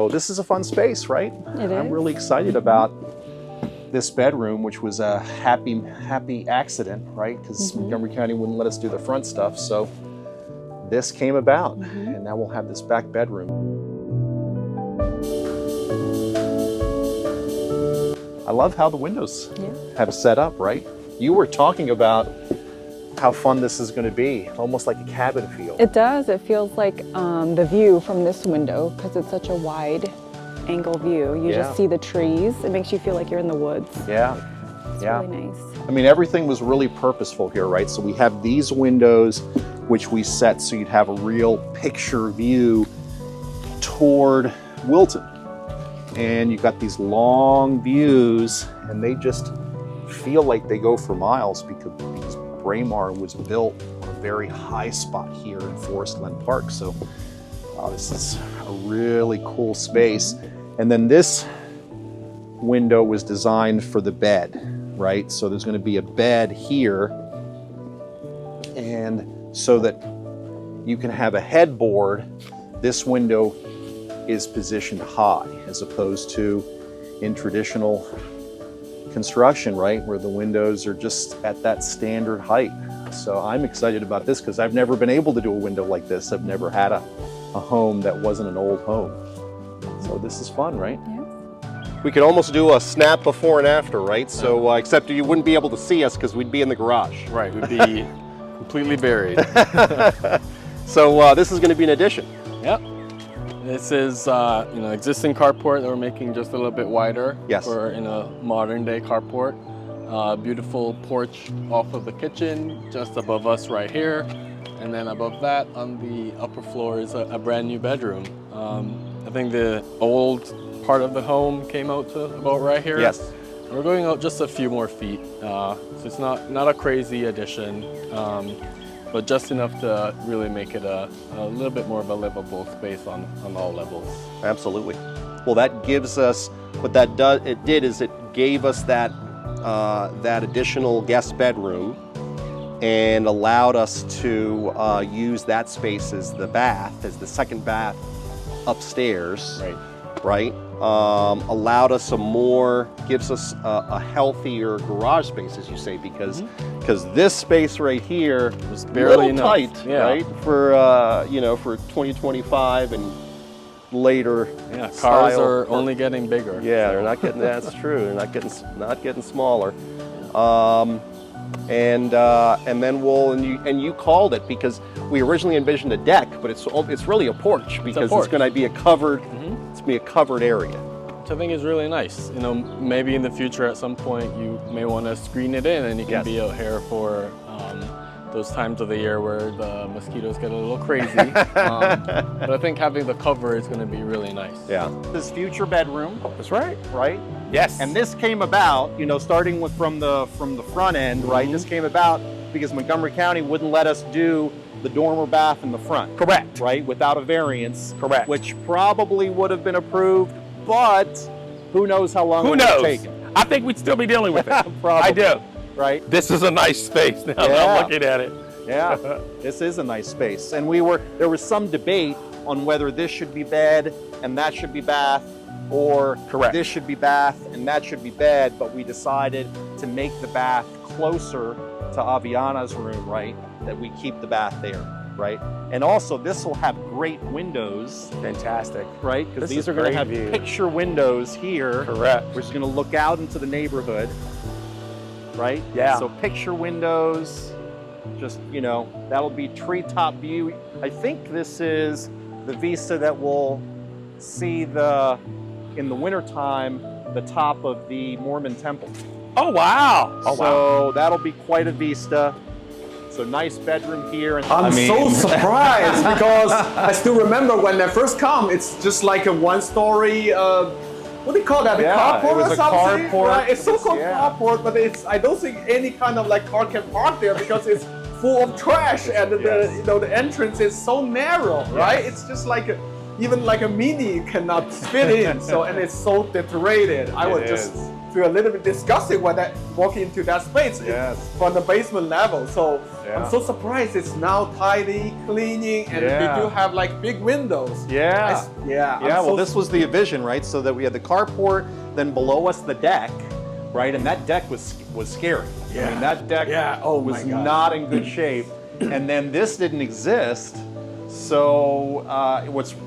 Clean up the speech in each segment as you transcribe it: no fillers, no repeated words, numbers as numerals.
So this is a fun space, right? It is. I'm really excited about this bedroom, which was a happy accident, right? Because Montgomery County wouldn't let us do the front stuff. So this came about, and now we'll have this back bedroom. I love how the windows have set up, right? You were talking about how fun this is going to be, almost like a cabin feel. It does. It feels like the view from this window, because it's such a wide angle view. You just see the trees. It makes you feel like you're in the woods. Yeah. It's really nice. I mean, everything was really purposeful here, right? So we have these windows, which we set so you'd have a real picture view toward Wilton. And you've got these long views, and they just feel like they go for miles because Braemar was built on a very high spot here in Forest Glen Park. So this is a really cool space. And then this window was designed for the bed, right? So there's going to be a bed here, and so that you can have a headboard, this window is positioned high as opposed to in traditional construction, right, where the windows are just at that standard height. So I'm excited about this because I've never been able to do a window like this. I've never had a home that wasn't an old home. So this is fun, right? Yeah. We could almost do a snap before and after, right? So except you wouldn't be able to see us because we'd be in the garage. Right, we'd be completely buried. So this is going to be an addition. Yep. This is existing carport that we're making just a little bit wider. Yes. For in a modern day carport. Beautiful porch off of the kitchen, just above us right here. And then above that on the upper floor is a brand new bedroom. I think the old part of the home came out to about right here. Yes. We're going out just a few more feet. So it's not a crazy addition. But just enough to really make it a little bit more of a livable space on all levels. Absolutely. Well, that gives us, what that did is it gave us that additional guest bedroom and allowed us to use that space as the bath, as the second bath upstairs. Right? Allowed us gives us a healthier garage space, as you say, because this space right here was barely enough. Tight, right? For for 2025 and later. Yeah, cars are only getting bigger. Yeah, they're not getting. That's true. They're not getting smaller. And then you called it because we originally envisioned a deck, but it's really a porch because it's going to be a covered. It's going to be a covered area. Which I think is really nice. Maybe in the future at some point you may want to screen it in, and you can be out here for those times of the year where the mosquitoes get a little crazy. But I think having the cover is going to be really nice. Yeah. This future bedroom. That's right. Right? Yes. And this came about, starting from the front end, right? This came about because Montgomery County wouldn't let us do the dormer bath in the front. Correct. Right? Without a variance. Correct. Which probably would have been approved, but who knows how long it would have taken. I think we'd still be dealing with it. Probably. I do. Right? This is a nice space now that I'm looking at it. Yeah, this is a nice space. And there was some debate on whether this should be bed and that should be bath, or this should be bath and that should be bed, but we decided to make the bath closer to Aviana's room, right? That we keep the bath there, right? And also this will have great windows. Fantastic. Right? Because This these is are going to great have view. picture windows here. Correct. Which is going to look out into the neighborhood, right? Yeah. So picture windows, just, that'll be treetop view. I think this is the vista that will see in the wintertime, the top of the Mormon temple. Oh, wow. Oh, So that'll be quite a vista. So nice bedroom here. And I'm so surprised because I still remember when I first come, it's just like a one-story, what do you call that? A carport it was or a something? carport. Right? It's so-called carport, but I don't think any kind of car can park there because it's full of trash and the entrance is so narrow, right? It's just like even like a Mini cannot fit in. And it's so deteriorated. I was just feel a little bit disgusting when I walk into that space from the basement level. So I'm so surprised it's now tidy, cleaning, and we do have like big windows. Well, this was the vision, right? So that we had the carport, then below us the deck, right? And that deck was scary. I mean, that deck was not in good shape. And then this didn't exist. So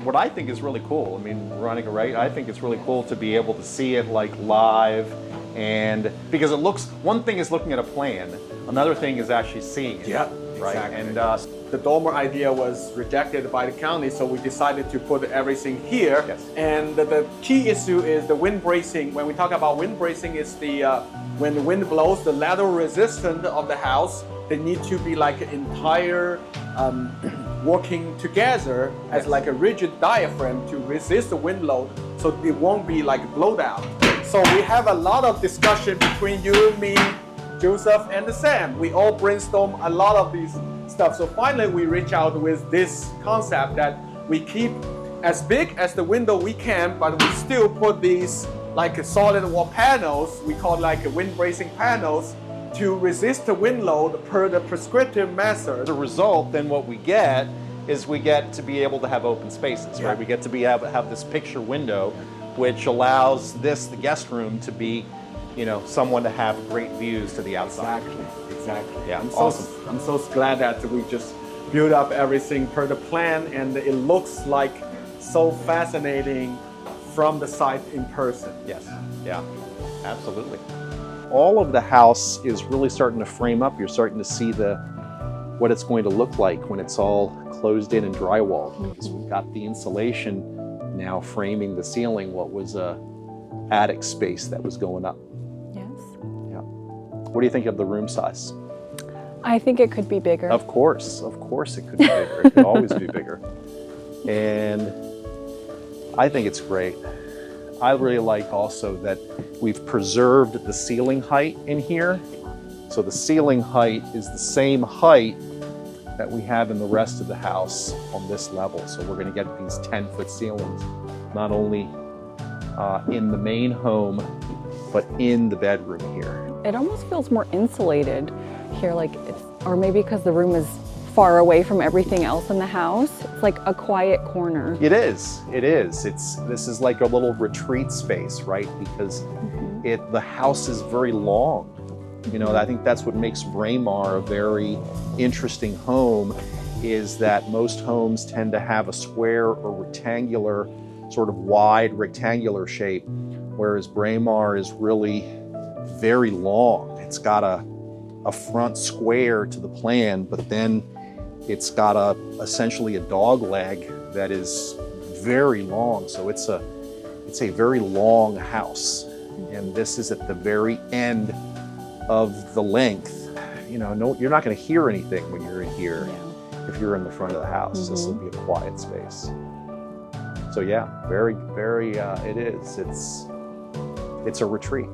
what I think is really cool, I mean, Veronica, right? I think it's really cool to be able to see it like live, and because it looks, one thing is looking at a plan, another thing is actually seeing it. Right. Exactly. And the dormer idea was rejected by the county, so we decided to put everything here. And the key issue is the wind bracing. When we talk about wind bracing, it's the when the wind blows, the lateral resistance of the house, they need to be like an entire working together as like a rigid diaphragm to resist the wind load, so it won't be like blowdown. So we have a lot of discussion between you, me, Joseph, and Sam. We all brainstorm a lot of these stuff. So finally we reach out with this concept that we keep as big as the window we can, but we still put these like solid wall panels, we call like wind bracing panels, to resist the wind load per the prescriptive method. as a result, then what we get is we get to be able to have open spaces, right? We get to be able to have this picture window, which allows this, the guest room, to be, you know, someone to have great views to the outside. Exactly. Yeah, I'm so glad that we just built up everything per the plan, and it looks like so fascinating from the site in person. Yes, yeah, absolutely. All of the house is really starting to frame up. You're starting to see what it's going to look like when it's all closed in and drywalled. Because we've got the insulation now framing the ceiling, what was a attic space that was going up. Yes. Yeah. What do you think of the room size? I think it could be bigger. Of course it could be bigger. It could always be bigger. And I think it's great. I really like also that we've preserved the ceiling height in here. So the ceiling height is the same height that we have in the rest of the house on this level. So we're going to get these 10-foot ceilings, not only in the main home, but in the bedroom here. It almost feels more insulated here, like or maybe because the room is far away from everything else in the house. It's like a quiet corner. It is. This is like a little retreat space, right? Because the house is very long. You know, I think that's what makes Braemar a very interesting home, is that most homes tend to have a square or rectangular, sort of wide rectangular shape, whereas Braemar is really very long. It's got a front square to the plan, but then it's got essentially a dog leg that is very long. So it's a very long house, and this is at the very end of the length. You know, you're not going to hear anything when you're in here if you're in the front of the house. This will be a quiet space. So yeah, very, very. It's a retreat.